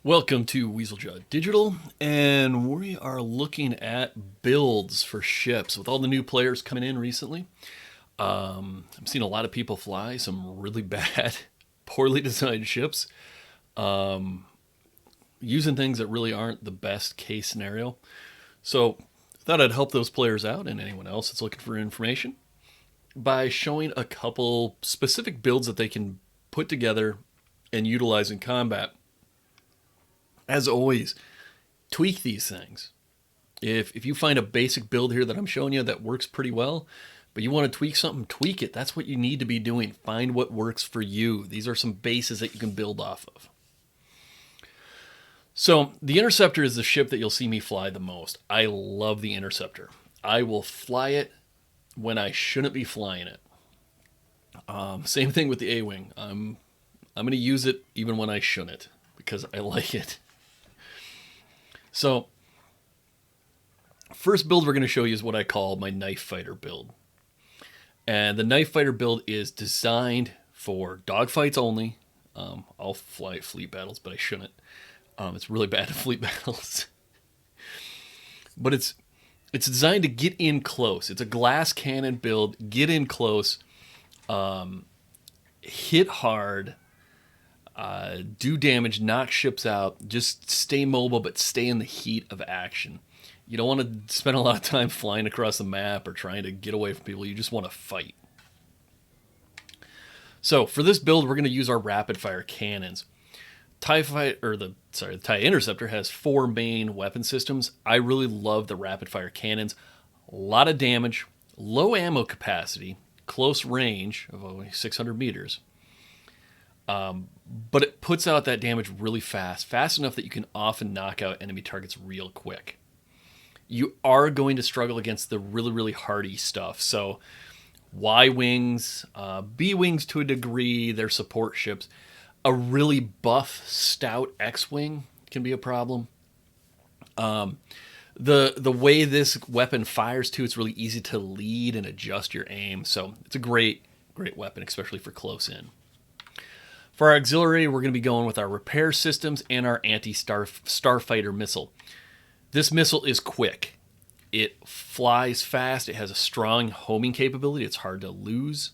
Welcome to Weasel Digital, and we are looking at builds for ships. With all the new players coming in recently, I've seen a lot of people fly some really bad, poorly designed ships, using things that really aren't the best case scenario. So I thought I'd help those players out and anyone else that's looking for information by showing a couple specific builds that they can put together and utilize in combat. As always, tweak these things. If you find a basic build here that I'm showing you that works pretty well, but you want to tweak something, tweak it. That's what you need to be doing. Find what works for you. These are some bases that you can build off of. So the Interceptor is the ship that you'll see me fly the most. I love the Interceptor. I will fly it when I shouldn't be flying it. Same thing with the A-Wing. I'm going to use it even when I shouldn't because I like it. So, first build we're going to show you is what I call my Knife Fighter build. And the Knife Fighter build is designed for dogfights only. I'll fly fleet battles, but I shouldn't. It's really bad at fleet battles. But it's designed to get in close. It's a glass cannon build. Get in close. Hit hard. Do damage, knock ships out, just stay mobile, but stay in the heat of action. You don't want to spend a lot of time flying across the map or trying to get away from people. You just want to fight. So for this build, we're going to use our rapid fire cannons. The TIE Interceptor has 4 main weapon systems. I really love the rapid fire cannons. A lot of damage, low ammo capacity, close range of only 600 meters. But it puts out that damage really fast enough that you can often knock out enemy targets real quick. You are going to struggle against the really, really hardy stuff. So Y-Wings, B-Wings to a degree, they're support ships. A really buff, stout X-Wing can be a problem. The way this weapon fires too, it's really easy to lead and adjust your aim. So it's a great weapon, especially for close in. For our auxiliary, we're going to be going with our repair systems and our anti-starfighter missile. This missile is quick. It flies fast. It has a strong homing capability. It's hard to lose.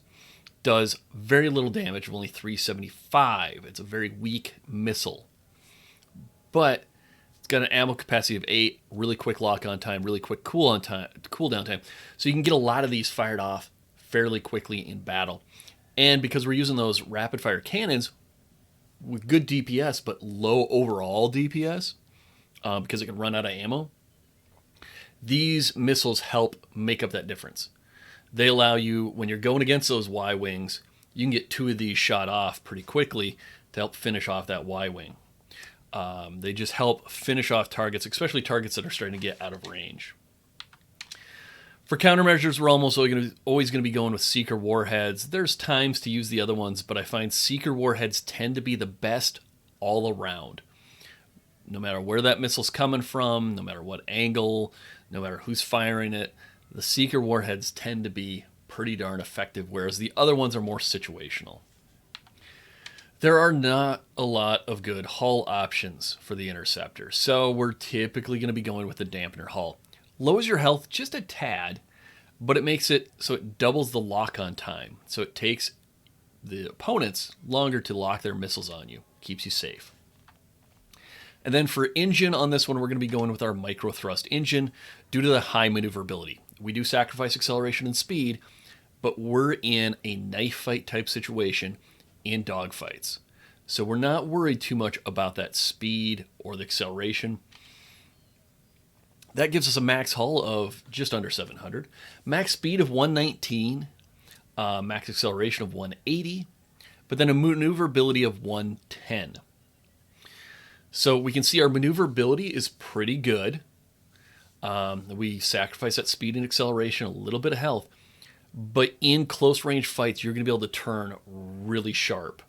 Does very little damage, only 375. It's a very weak missile. But it's got an ammo capacity of 8, really quick lock-on time, really quick cooldown time. So you can get a lot of these fired off fairly quickly in battle. And because we're using those rapid fire cannons with good DPS but low overall DPS, because it can run out of ammo, these missiles help make up that difference. They allow you, when you're going against those Y-Wings, you can get 2 of these shot off pretty quickly to help finish off that Y-Wing. They just help finish off targets, especially targets that are starting to get out of range. For countermeasures, we're almost always going to be going with Seeker warheads. There's times to use the other ones, but I find Seeker warheads tend to be the best all around. No matter where that missile's coming from, no matter what angle, no matter who's firing it, the Seeker warheads tend to be pretty darn effective, whereas the other ones are more situational. There are not a lot of good hull options for the Interceptor, so we're typically going to be going with the dampener hull. Lowers your health just a tad, but it makes it so it doubles the lock-on time. So it takes the opponents longer to lock their missiles on you. Keeps you safe. And then for engine on this one, we're going to be going with our micro thrust engine due to the high maneuverability. We do sacrifice acceleration and speed, but we're in a knife fight type situation in dogfights. So we're not worried too much about that speed or the acceleration. That gives us a max hull of just under 700, max speed of 119, max acceleration of 180, but then a maneuverability of 110. So we can see our maneuverability is pretty good. We sacrifice that speed and acceleration, a little bit of health, but in close range fights, you're going to be able to turn really sharp.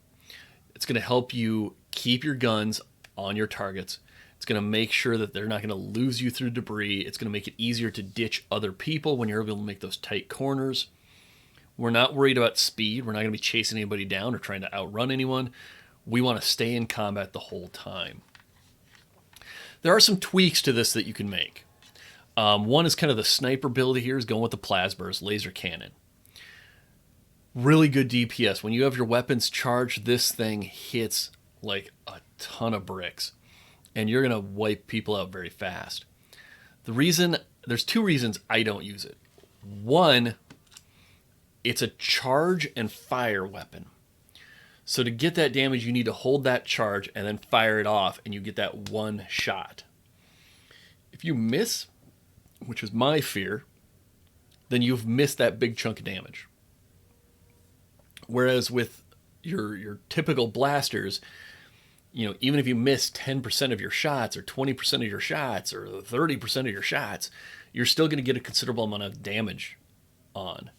It's going to help you keep your guns on your targets. It's going to make sure that they're not going to lose you through debris. It's going to make it easier to ditch other people when you're able to make those tight corners. We're not worried about speed. We're not going to be chasing anybody down or trying to outrun anyone. We want to stay in combat the whole time. There are some tweaks to this that you can make. One is kind of the sniper build here is going with the plasmas laser cannon. Really good DPS. When you have your weapons charged, this thing hits like a ton of bricks, and you're going to wipe people out very fast. There's two reasons I don't use it. One, it's a charge and fire weapon. So to get that damage, you need to hold that charge and then fire it off, and you get that one shot. If you miss, which is my fear, then you've missed that big chunk of damage. Whereas with your typical blasters, even if you miss 10% of your shots or 20% of your shots or 30% of your shots, you're still going to get a considerable amount of damage on.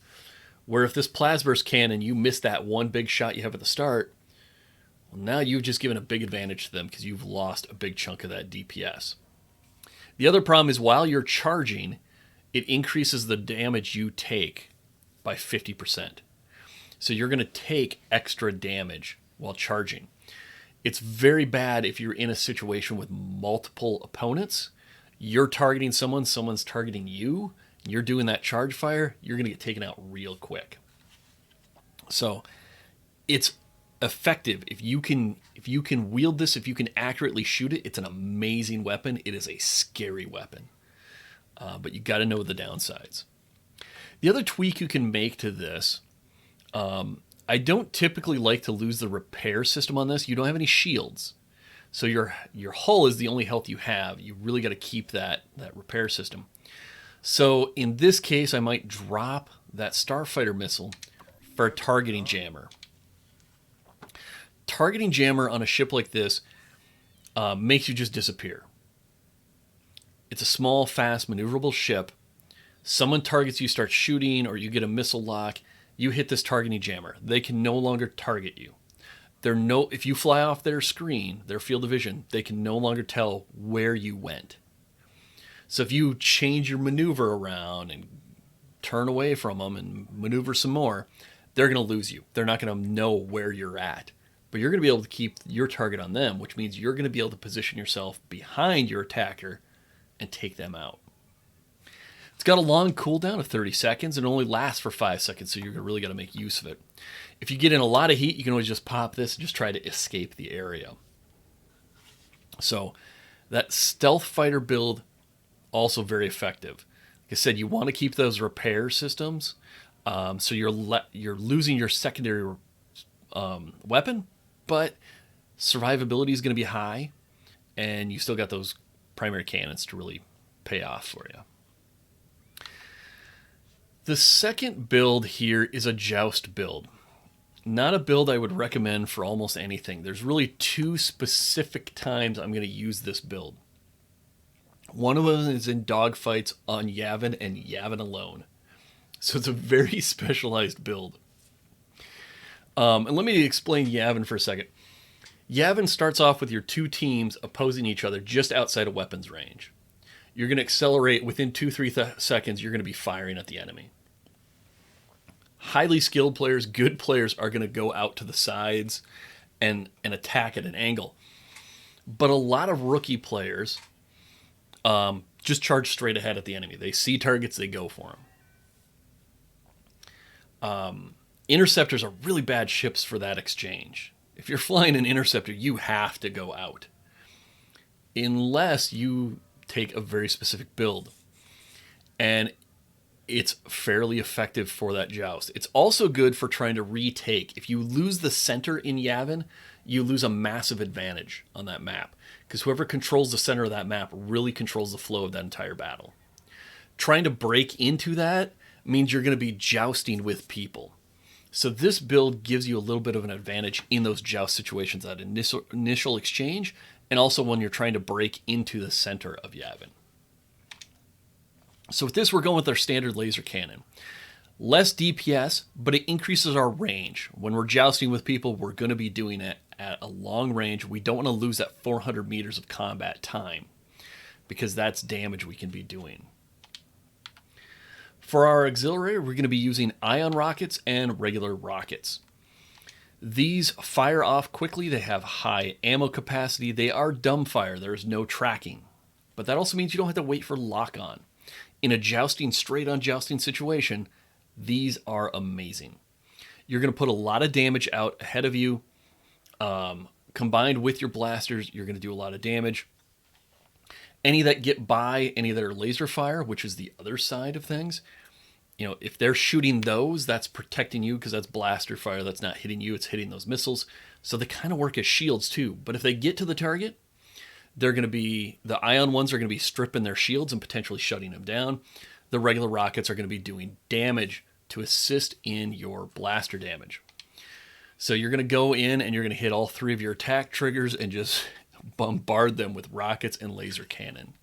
Where if this plasburst cannon, you miss that one big shot you have at the start, well, now you've just given a big advantage to them because you've lost a big chunk of that DPS. The other problem is while you're charging, it increases the damage you take by 50%. So you're going to take extra damage while charging. It's very bad if you're in a situation with multiple opponents. You're targeting someone, someone's targeting you, you're doing that charge fire, you're going to get taken out real quick. So it's effective. If you can wield this, if you can accurately shoot it, it's an amazing weapon. It is a scary weapon. But you got to know the downsides. The other tweak you can make to this, I don't typically like to lose the repair system on this. You don't have any shields. So your hull is the only health you have. You really got to keep that repair system. So in this case, I might drop that starfighter missile for a targeting jammer. Targeting jammer on a ship like this makes you just disappear. It's a small, fast, maneuverable ship. Someone targets you, starts shooting, or you get a missile lock. You hit this targeting jammer. They can no longer target you. If you fly off their screen, their field of vision, they can no longer tell where you went. So if you change your maneuver around and turn away from them and maneuver some more, they're going to lose you. They're not going to know where you're at. But you're going to be able to keep your target on them, which means you're going to be able to position yourself behind your attacker and take them out. It's got a long cooldown of 30 seconds and only lasts for 5 seconds, so you're really got to make use of it. If you get in a lot of heat, you can always just pop this and just try to escape the area. So that stealth fighter build, also very effective. Like I said, you want to keep those repair systems, so you're losing your secondary weapon, but survivability is going to be high, and you still got those primary cannons to really pay off for you. The second build here is a Joust build. Not a build I would recommend for almost anything. There's really two specific times I'm going to use this build. One of them is in dogfights on Yavin and Yavin alone. So it's a very specialized build. And let me explain Yavin for a second. Yavin starts off with your two teams opposing each other just outside of weapons range. You're going to accelerate within 2-3 seconds. You're going to be firing at the enemy. Highly skilled players, good players, are going to go out to the sides and attack at an angle. But a lot of rookie players just charge straight ahead at the enemy. They see targets, they go for them. Interceptors are really bad ships for that exchange. If you're flying an interceptor, you have to go out. Unless you take a very specific build. And it's fairly effective for that Joust. It's also good for trying to retake. If you lose the center in Yavin, you lose a massive advantage on that map. Because whoever controls the center of that map really controls the flow of that entire battle. Trying to break into that means you're going to be jousting with people. So this build gives you a little bit of an advantage in those joust situations, that initial exchange, and also when you're trying to break into the center of Yavin. So with this, we're going with our standard laser cannon. Less DPS, but it increases our range. When we're jousting with people, we're going to be doing it at a long range. We don't want to lose that 400 meters of combat time, because that's damage we can be doing. For our auxiliary, we're going to be using ion rockets and regular rockets. These fire off quickly. They have high ammo capacity. They are dumbfire. There's no tracking. but that also means you don't have to wait for lock-on. In a jousting, straight-on jousting situation, these are amazing. You're going to put a lot of damage out ahead of you. Combined with your blasters, you're going to do a lot of damage. Any that get by, any that are laser fire, which is the other side of things, if they're shooting those, that's protecting you because that's blaster fire. That's not hitting you, it's hitting those missiles. So they kind of work as shields too. But if they get to the target, they're going to be, the ion ones are going to be stripping their shields and potentially shutting them down. The regular rockets are going to be doing damage to assist in your blaster damage. So you're going to go in and you're going to hit all 3 of your attack triggers and just bombard them with rockets and laser cannon.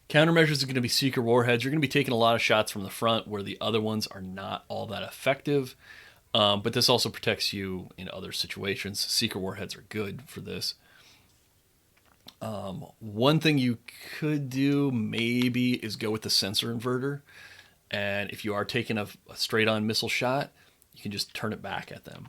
Countermeasures are going to be secret warheads. You're going to be taking a lot of shots from the front where the other ones are not all that effective. But this also protects you in other situations. Secret warheads are good for this. One thing you could do maybe is go with the sensor inverter. And if you are taking a straight-on missile shot, you can just turn it back at them.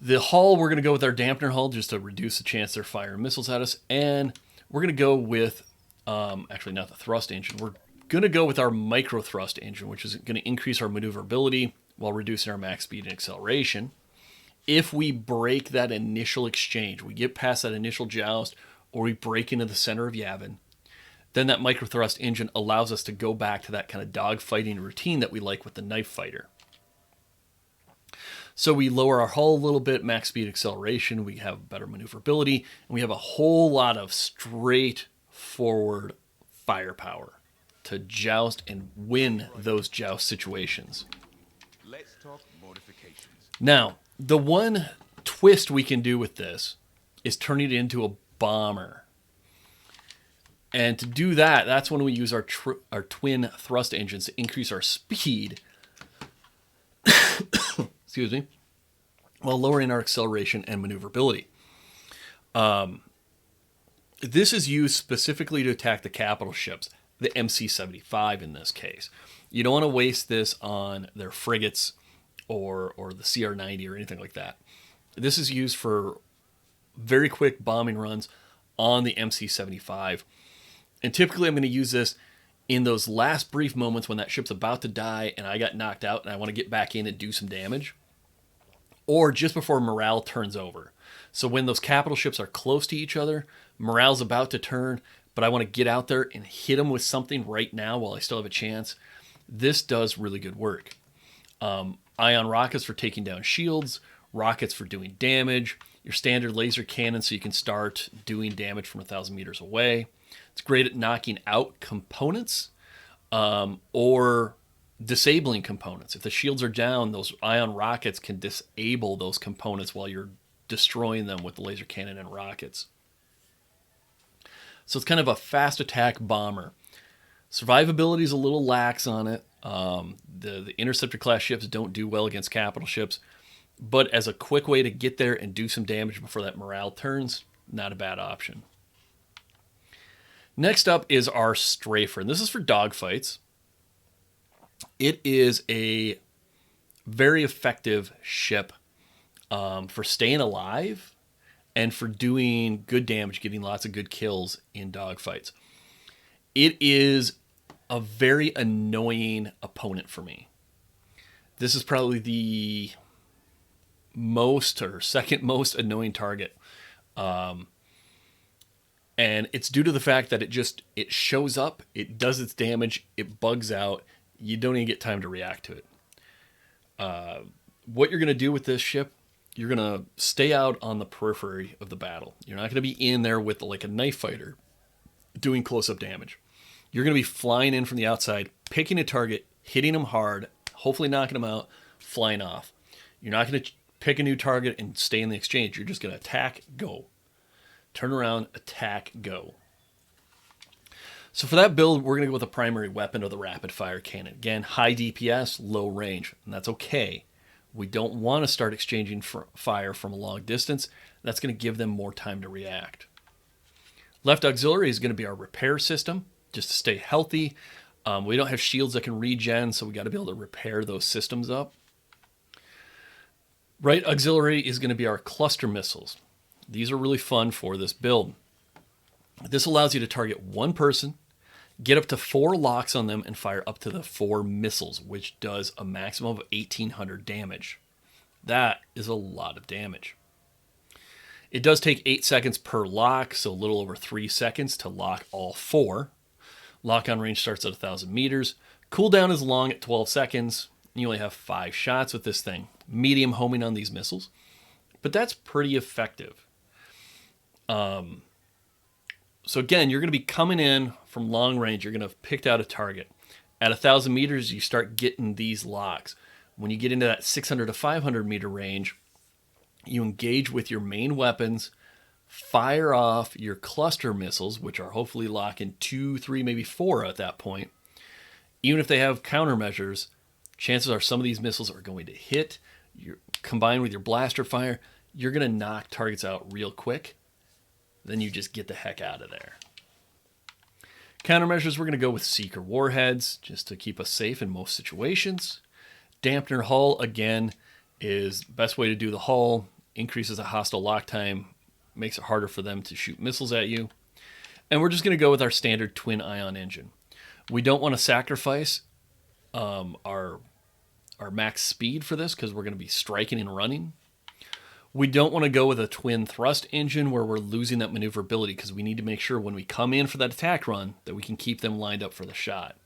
The hull, we're going to go with our dampener hull just to reduce the chance they're firing missiles at us. And we're going to go with, actually not the thrust engine, we're going to go with our micro thrust engine, which is going to increase our maneuverability while reducing our max speed and acceleration. If we break that initial exchange, we get past that initial joust, or we break into the center of Yavin, then that micro thrust engine allows us to go back to that kind of dogfighting routine that we like with the knife fighter. So we lower our hull a little bit, max speed acceleration, we have better maneuverability, and we have a whole lot of straightforward firepower to joust and win those joust situations. Let's talk modifications. Now, the one twist we can do with this is turn it into a bomber. And to do that, that's when we use our twin thrust engines to increase our speed, excuse me, while lowering our acceleration and maneuverability. This is used specifically to attack the capital ships, the MC-75 in this case. You don't want to waste this on their frigates or the CR-90 or anything like that. This is used for very quick bombing runs on the MC-75. And typically I'm going to use this in those last brief moments when that ship's about to die and I got knocked out and I want to get back in and do some damage. Or just before morale turns over. So when those capital ships are close to each other, morale's about to turn, but I want to get out there and hit them with something right now while I still have a chance. This does really good work. Ion rockets for taking down shields, rockets for doing damage, your standard laser cannon so you can start doing damage from 1,000 meters away. It's great at knocking out components or disabling components. If the shields are down, those ion rockets can disable those components while you're destroying them with the laser cannon and rockets. So it's kind of a fast attack bomber. Survivability is a little lax on it. The interceptor class ships don't do well against capital ships, but as a quick way to get there and do some damage before that morale turns, not a bad option. Next up is our Strafer, and this is for dogfights. It is a very effective ship for staying alive and for doing good damage, getting lots of good kills in dogfights. It is a very annoying opponent for me. This is probably the most or second most annoying target. And it's due to the fact that it shows up, it does its damage, it bugs out, you don't even get time to react to it. What you're going to do with this ship, you're going to stay out on the periphery of the battle. You're not going to be in there with like a knife fighter doing close-up damage. You're going to be flying in from the outside, picking a target, hitting them hard, hopefully knocking them out, flying off. You're not going to pick a new target and stay in the exchange. You're just going to attack, go. Turn around, attack, go. So for that build, we're going to go with a primary weapon of the rapid fire cannon. Again, high DPS, low range, and that's okay. We don't want to start exchanging fire from a long distance. That's going to give them more time to react. Left auxiliary is going to be our repair system, just to stay healthy. We don't have shields that can regen, so we got to be able to repair those systems up. Right auxiliary is going to be our cluster missiles. These are really fun for this build. This allows you to target one person, get up to 4 locks on them, and fire up to the 4 missiles, which does a maximum of 1,800 damage. That is a lot of damage. It does take 8 seconds per lock, so a little over 3 seconds to lock all 4. Lock-on range starts at 1,000 meters. Cooldown is long at 12 seconds. You only have 5 shots with this thing. Medium homing on these missiles. But that's pretty effective. So again, you're going to be coming in from long range. You're going to have picked out a target. At 1,000 meters, you start getting these locks. When you get into that 600 to 500 meter range, you engage with your main weapons, fire off your cluster missiles, which are hopefully locking 2, 3, maybe 4 at that point. Even if they have countermeasures, chances are some of these missiles are going to hit. Combined with your blaster fire, you're going to knock targets out real quick. Then you just get the heck out of there. Countermeasures, we're going to go with Seeker warheads, just to keep us safe in most situations. Dampener hull, again, is the best way to do the hull. Increases the hostile lock time, makes it harder for them to shoot missiles at you. And we're just going to go with our standard twin ion engine. We don't want to sacrifice our max speed for this because we're going to be striking and running. We don't want to go with a twin thrust engine where we're losing that maneuverability because we need to make sure when we come in for that attack run that we can keep them lined up for the shot.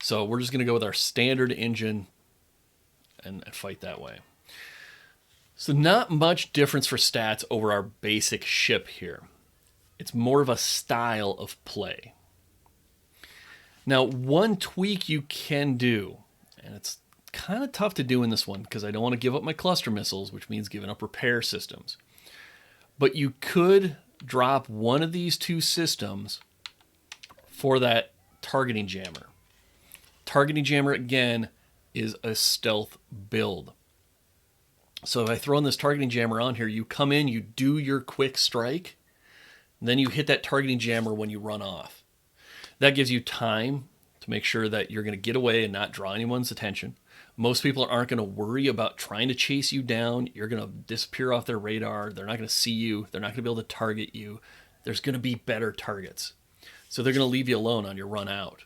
So we're just going to go with our standard engine and fight that way. So not much difference for stats over our basic ship here. It's more of a style of play. Now, one tweak you can do, and it's kind of tough to do in this one because I don't want to give up my cluster missiles, which means giving up repair systems. But you could drop one of these 2 systems for that targeting jammer. Targeting jammer, again, is a stealth build. So if I throw in this targeting jammer on here, you come in, you do your quick strike, and then you hit that targeting jammer when you run off. That gives you time to make sure that you're going to get away and not draw anyone's attention. Most people aren't going to worry about trying to chase you down. You're going to disappear off their radar. They're not going to see you. They're not going to be able to target you. There's going to be better targets. So they're going to leave you alone on your run out.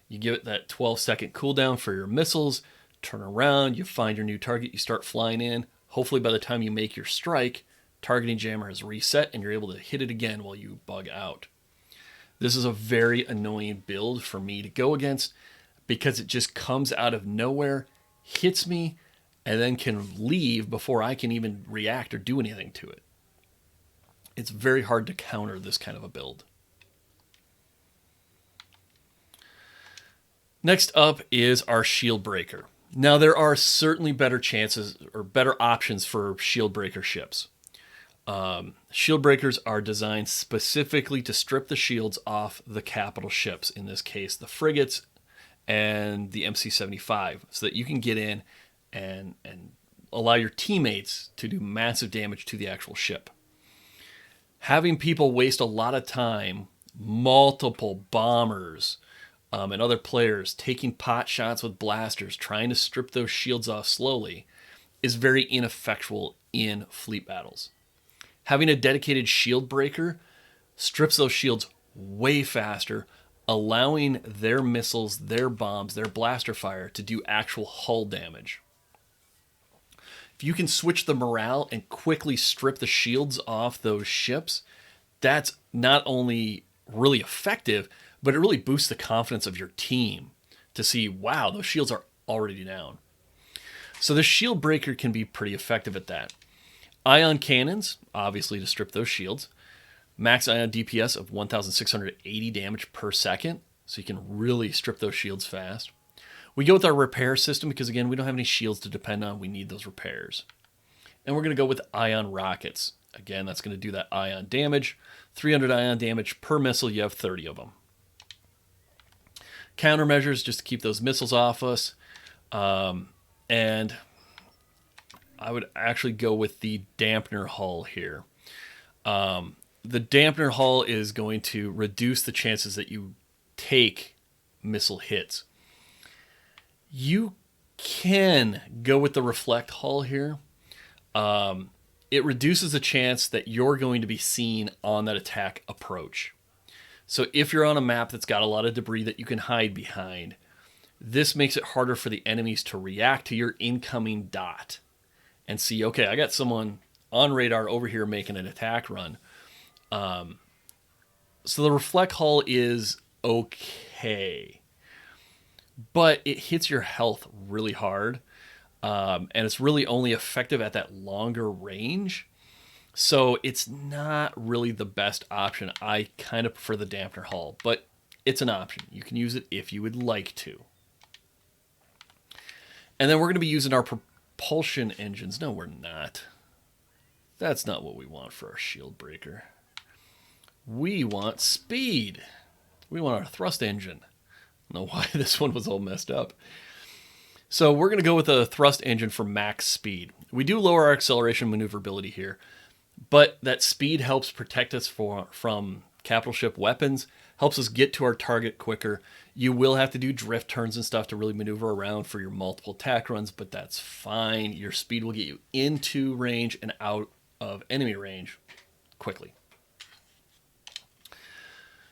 You give it that 12-second cooldown for your missiles, turn around, you find your new target, you start flying in. Hopefully by the time you make your strike, targeting jammer has reset and you're able to hit it again while you bug out. This is a very annoying build for me to go against because it just comes out of nowhere, hits me, and then can leave before I can even react or do anything to it. It's very hard to counter this kind of a build. Next up is our shield breaker. Now, there are certainly better chances or better options for shield breaker ships. Shield breakers are designed specifically to strip the shields off the capital ships, in this case, the frigates and the MC-75, so that you can get in and allow your teammates to do massive damage to the actual ship. Having people waste a lot of time, multiple bombers, and other players taking pot shots with blasters, trying to strip those shields off slowly, is very ineffectual in fleet battles. Having a dedicated shield breaker strips those shields way faster, allowing their missiles, their bombs, their blaster fire to do actual hull damage. If you can switch the morale and quickly strip the shields off those ships, that's not only really effective, but it really boosts the confidence of your team to see, wow, those shields are already down. So the shield breaker can be pretty effective at that. Ion cannons, obviously to strip those shields. Max ion DPS of 1,680 damage per second, so you can really strip those shields fast. We go with our repair system because, again, we don't have any shields to depend on. We need those repairs. And we're going to go with ion rockets. Again, that's going to do that ion damage. 300 ion damage per missile, you have 30 of them. Countermeasures just to keep those missiles off us. And I would actually go with the dampener hull here. The dampener hull is going to reduce the chances that you take missile hits. You can go with the reflect hull here. it reduces the chance that you're going to be seen on that attack approach. So if you're on a map that's got a lot of debris that you can hide behind, this makes it harder for the enemies to react to your incoming dot and see, okay, I got someone on radar over here making an attack run. So the reflect hull is okay, but it hits your health really hard, and it's really only effective at that longer range. So it's not really the best option. I kind of prefer the dampener hull, but it's an option. You can use it if you would like to. And then we're going to be using our propulsion engines. No, we're not. That's not what we want for our shield breaker. We want speed. We want our thrust engine. I don't know why this one was all messed up. So we're going to go with a thrust engine for max speed. We do lower our acceleration maneuverability here, but that speed helps protect us from capital ship weapons, helps us get to our target quicker. You will have to do drift turns and stuff to really maneuver around for your multiple attack runs, but that's fine. Your speed will get you into range and out of enemy range quickly.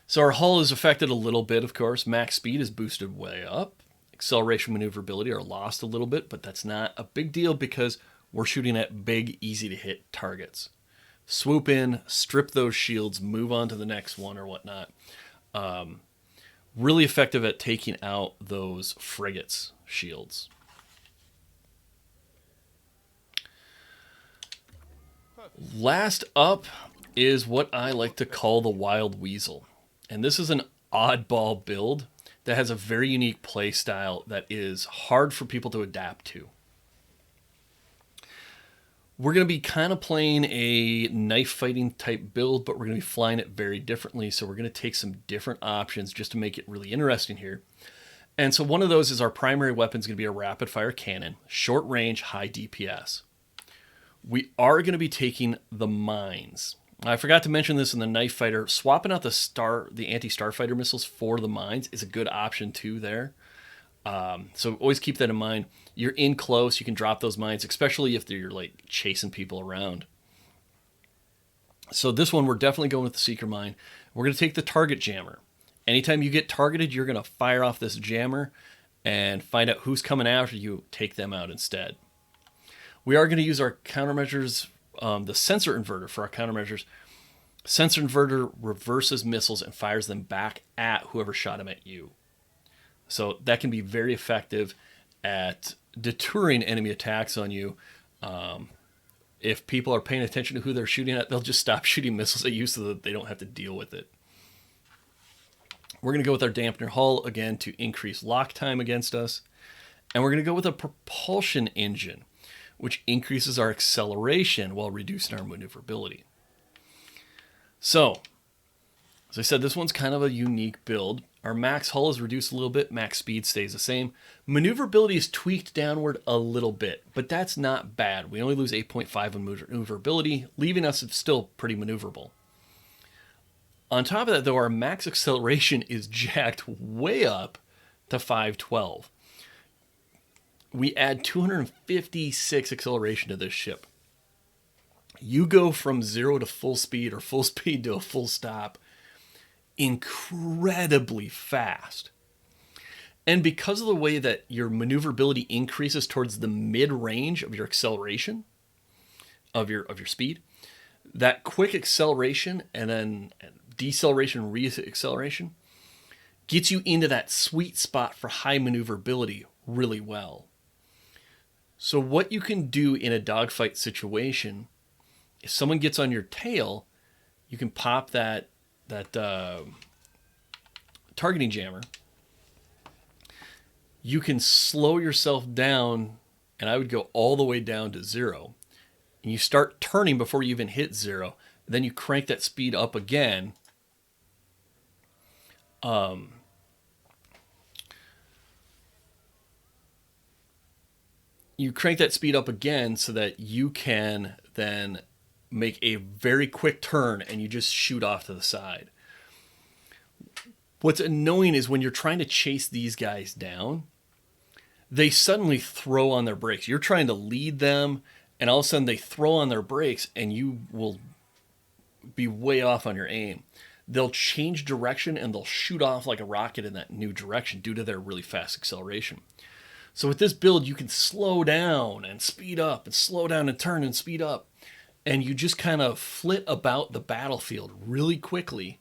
So our hull is affected a little bit, of course. Max speed is boosted way up. Acceleration maneuverability are lost a little bit, but that's not a big deal because we're shooting at big, easy-to-hit targets. Swoop in, strip those shields, move on to the next one or whatnot. Really effective at taking out those frigates' shields. Last up is what I like to call the Wild Weasel. And this is an oddball build that has a very unique play style that is hard for people to adapt to. We're going to be kind of playing a knife fighting type build, but we're going to be flying it very differently. So we're going to take some different options just to make it really interesting here. And so one of those is our primary weapon is going to be a rapid fire cannon, short range, high DPS. We are going to be taking the mines. I forgot to mention this in the knife fighter. Swapping out the anti-starfighter missiles for the mines is a good option too there. So always keep that in mind. You're in close, you can drop those mines, especially if you're like chasing people around. So this one, we're definitely going with the seeker mine. We're going to take the target jammer. Anytime you get targeted, you're going to fire off this jammer and find out who's coming after you, take them out instead. We are going to use our countermeasures, the sensor inverter for our countermeasures. Sensor inverter reverses missiles and fires them back at whoever shot them at you. So that can be very effective at deterring enemy attacks on you. If people are paying attention to who they're shooting at, they'll just stop shooting missiles at you so that they don't have to deal with it. We're going to go with our dampener hull again to increase lock time against us. And we're going to go with a propulsion engine, which increases our acceleration while reducing our maneuverability. So, as I said, this one's kind of a unique build. Our max hull is reduced a little bit. Max speed stays the same. Maneuverability is tweaked downward a little bit, but that's not bad. We only lose 8.5 in maneuverability, leaving us still pretty maneuverable. On top of that, though, our max acceleration is jacked way up to 512. We add 256 acceleration to this ship. You go from 0 to full speed or full speed to a full stop incredibly fast. And because of the way that your maneuverability increases towards the mid-range of your acceleration, of your speed, that quick acceleration and then deceleration, re-acceleration gets you into that sweet spot for high maneuverability really well. So what you can do in a dogfight situation, if someone gets on your tail, you can pop that targeting jammer. You can slow yourself down, and I would go all the way down to 0. And you start turning before you even hit 0. Then you crank that speed up again. You crank that speed up again so that you can then make a very quick turn and you just shoot off to the side. What's annoying is when you're trying to chase these guys down, they suddenly throw on their brakes. You're trying to lead them and all of a sudden they throw on their brakes and you will be way off on your aim. They'll change direction and they'll shoot off like a rocket in that new direction due to their really fast acceleration. So with this build, you can slow down and speed up and slow down and turn and speed up. And you just kind of flit about the battlefield really quickly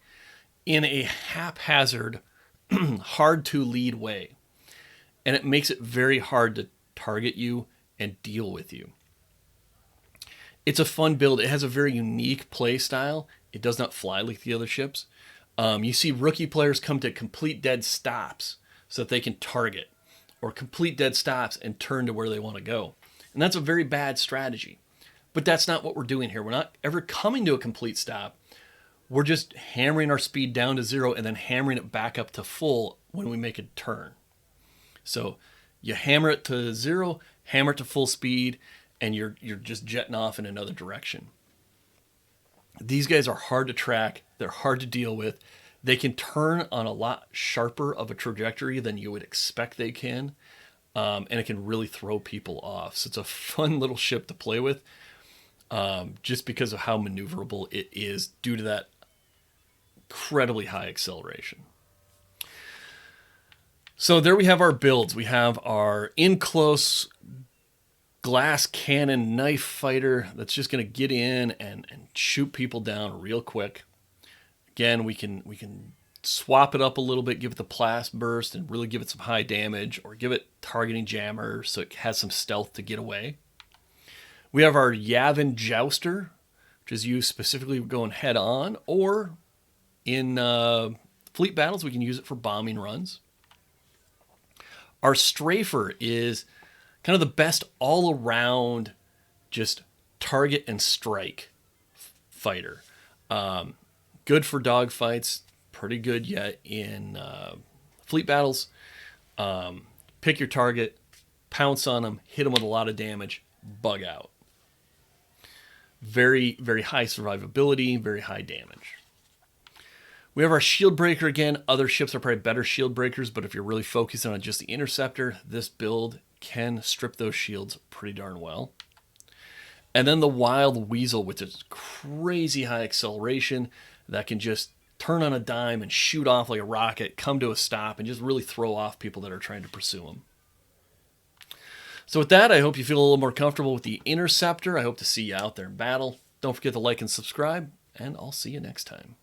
in a haphazard, hard to lead way. And it makes it very hard to target you and deal with you. It's a fun build. It has a very unique play style. It does not fly like the other ships. You see rookie players come to complete dead stops so that they can target, or complete dead stops and turn to where they want to go. And that's a very bad strategy. But that's not what we're doing here. We're not ever coming to a complete stop. We're just hammering our speed down to 0 and then hammering it back up to full when we make a turn. So you hammer it to 0, hammer it to full speed, and you're just jetting off in another direction. These guys are hard to track. They're hard to deal with. They can turn on a lot sharper of a trajectory than you would expect they can. And it can really throw people off. So it's a fun little ship to play with. Just because of how maneuverable it is due to that incredibly high acceleration. So there we have our builds. We have our in-close glass cannon knife fighter that's just going to get in and shoot people down real quick. Again, we can swap it up a little bit, give it the blast burst and really give it some high damage, or give it targeting jammer so it has some stealth to get away. We have our Yavin Jouster, which is used specifically going head on, or in fleet battles, we can use it for bombing runs. Our Strafer is kind of the best all around just target and strike fighter. Good for dogfights, pretty good yet in fleet battles. Pick your target, pounce on them, hit them with a lot of damage, bug out. Very, very high survivability, very high damage. We have our shield breaker again. Other ships are probably better shield breakers, but if you're really focusing on just the interceptor, this build can strip those shields pretty darn well. And then the wild Weasel with its crazy high acceleration that can just turn on a dime and shoot off like a rocket, come to a stop, and just really throw off people that are trying to pursue him. So with that, I hope you feel a little more comfortable with the Interceptor. I hope to see you out there in battle. Don't forget to like and subscribe, and I'll see you next time.